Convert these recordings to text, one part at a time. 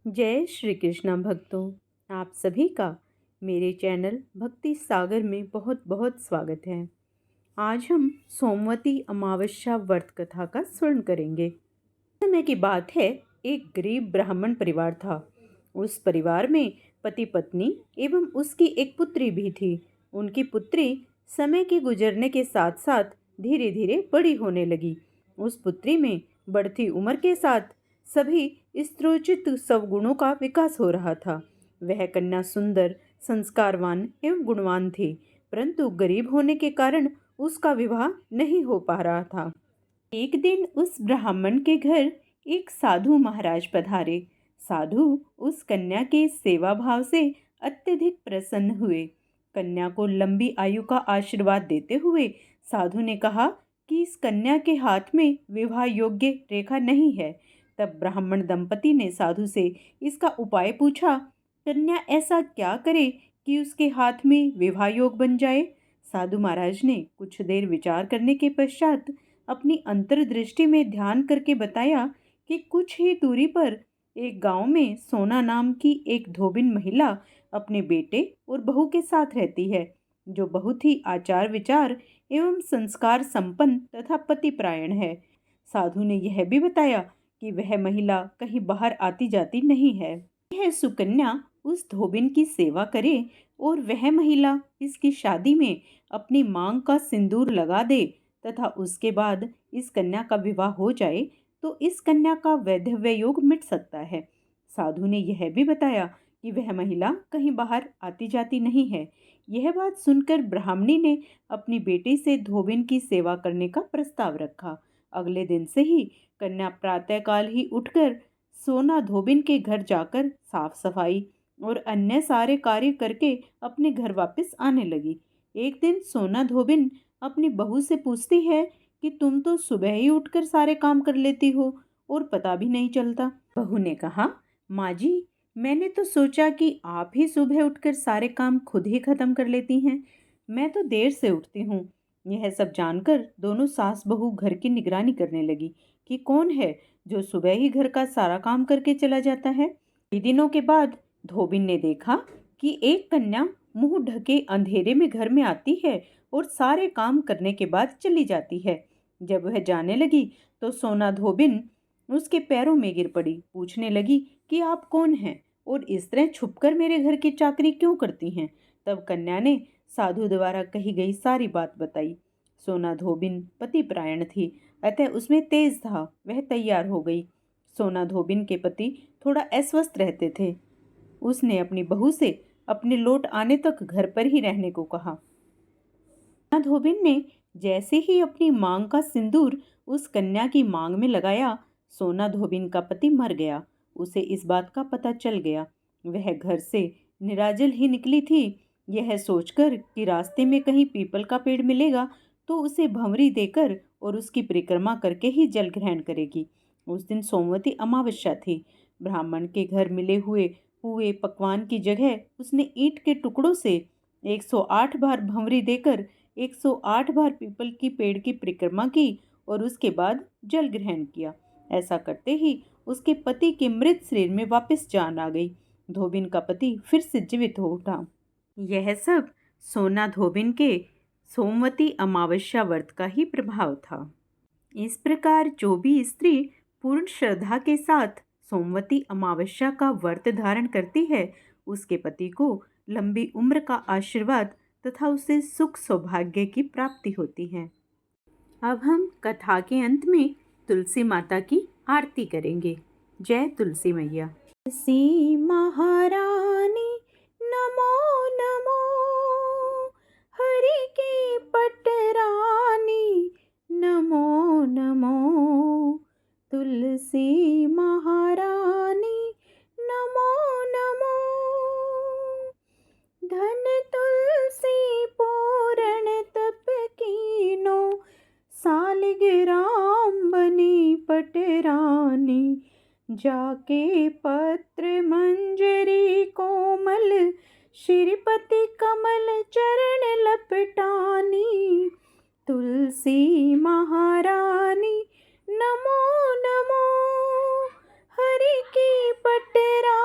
जय श्री कृष्णा भक्तों, आप सभी का मेरे चैनल भक्ति सागर में बहुत बहुत स्वागत है। आज हम सोमवती अमावस्या व्रत कथा का स्मरण करेंगे। समय की बात है, एक गरीब ब्राह्मण परिवार था। उस परिवार में पति पत्नी एवं उसकी एक पुत्री भी थी। उनकी पुत्री समय के गुजरने के साथ साथ धीरे धीरे बड़ी होने लगी। उस पुत्री में बढ़ती उम्र के साथ सभी स्त्रोचित सवगुणों का विकास हो रहा था। वह कन्या सुंदर, संस्कारवान एवं गुणवान थी, परंतु गरीब होने के कारण उसका विवाह नहीं हो पा रहा था। एक दिन उस ब्राह्मण के घर एक साधु महाराज पधारे। साधु उस कन्या के सेवा भाव से अत्यधिक प्रसन्न हुए। कन्या को लंबी आयु का आशीर्वाद देते हुए साधु ने कहा कि इस कन्या के हाथ में विवाह योग्य रेखा नहीं है। तब ब्राह्मण दंपति ने साधु से इसका उपाय पूछा। कन्या ऐसा क्या करे कि उसके हाथ में विवाह योग बन जाए? साधु महाराज ने कुछ देर विचार करने के पश्चात अपनी अंतर्दृष्टि में ध्यान करके बताया कि कुछ ही दूरी पर एक गांव में सोना नाम की एक धोबिन महिला अपने बेटे और बहू के साथ रहती है, जो बहुत ही आचार विचार एवं संस्कार संपन्न तथा पतिपरायण है। साधु ने यह भी बताया कि वह महिला कहीं बाहर आती जाती नहीं है। यह सुकन्या उस धोबिन की सेवा करे और वह महिला इसकी शादी में अपनी मांग का सिंदूर लगा दे तथा उसके बाद इस कन्या का विवाह हो जाए तो इस कन्या का वैधव्य योग मिट सकता है। साधु ने यह भी बताया कि वह महिला कहीं बाहर आती जाती नहीं है। यह बात सुनकर ब्राह्मणी ने अपनी बेटी से धोबिन की सेवा करने का प्रस्ताव रखा। अगले दिन से ही कन्या प्रातःकाल ही उठकर सोना धोबिन के घर जाकर साफ सफाई और अन्य सारे कार्य करके अपने घर वापस आने लगी। एक दिन सोना धोबिन अपनी बहू से पूछती है कि तुम तो सुबह ही उठकर सारे काम कर लेती हो और पता भी नहीं चलता। बहू ने कहा, माँ जी, मैंने तो सोचा कि आप ही सुबह उठकर सारे काम खुद ही खत्म कर लेती हैं। मैं तो देर से उठती हूँ। यह सब जानकर दोनों सास बहू घर की निगरानी करने लगी कि कौन है जो सुबह ही घर का सारा काम करके चला जाता है। कई दिनों के बाद धोबिन ने देखा कि एक कन्या मुंह ढके अंधेरे में घर में आती है और सारे काम करने के बाद चली जाती है। जब वह जाने लगी तो सोना धोबिन उसके पैरों में गिर पड़ी। पूछने लगी कि आप कौन हैं और इस तरह छुपकर मेरे घर की चाकरी क्यों करती हैं? तब कन्या ने साधु द्वारा कही गई सारी बात बताई। सोना धोबिन पतिपरायण थी, अतः उसमें तेज था। वह तैयार हो गई। सोना धोबिन के पति थोड़ा अस्वस्थ रहते थे। उसने अपनी बहू से अपने लौट आने तक घर पर ही रहने को कहा। धोबिन ने जैसे ही अपनी मांग का सिंदूर उस कन्या की मांग में लगाया, सोना धोबिन का पति मर गया। उसे इस बात का पता चल गया। वह घर से निराजल ही निकली थी, यह सोचकर कि रास्ते में कहीं पीपल का पेड़ मिलेगा तो उसे भंवरी देकर और उसकी परिक्रमा करके ही जल ग्रहण करेगी। उस दिन सोमवती अमावस्या थी। ब्राह्मण के घर मिले हुए पुए पकवान की जगह उसने ईंट के टुकड़ों से 108 बार भंवरी देकर 108 बार पीपल की पेड़ की परिक्रमा की और उसके बाद जल ग्रहण किया। ऐसा करते ही उसके पति के मृत शरीर में वापस जान आ गई। धोबिन का पति फिर से जीवित हो उठा। यह सब सोना धोबिन के सोमवती अमावस्या व्रत का ही प्रभाव था। इस प्रकार जो भी स्त्री पूर्ण श्रद्धा के साथ सोमवती अमावस्या का व्रत धारण करती है, उसके पति को लंबी उम्र का आशीर्वाद तथा उसे सुख सौभाग्य की प्राप्ति होती है। अब हम कथा के अंत में तुलसी माता की आरती करेंगे। जय तुलसी मैया। तुलसी महारानी नमो नमो, हरि की पटरानी नमो नमो, तुलसी महारानी नमो नमो। धन तुलसी पूर्ण तप कीनो, सालिग्राम बनी पटरानी, जाके पत्र मंजरी कोमल, श्रीपति कमल चरण लपटानी, तुलसी महारानी नमो नमो, हरि की पटरानी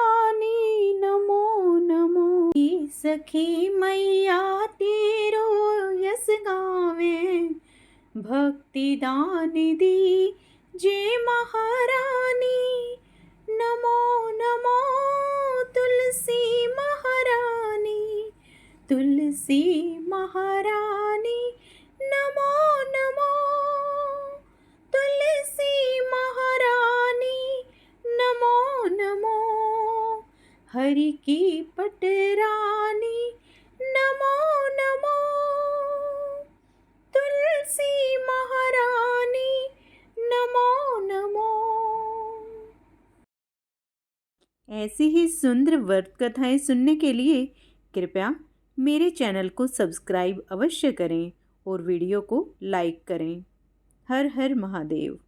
सखी मैया तेरो यस गावें, भक्ति दान दी जे महारानी। नमो नमो तुलसी महारानी, तुलसी महारानी। नमो नमो तुलसी महारानी, नमो नमो हरि की पटरानी। नमो नमो तुलसी महारानी, नमो नमो। ऐसी ही सुंदर व्रत कथाएं सुनने के लिए कृपया मेरे चैनल को सब्सक्राइब अवश्य करें और वीडियो को लाइक करें। हर हर महादेव।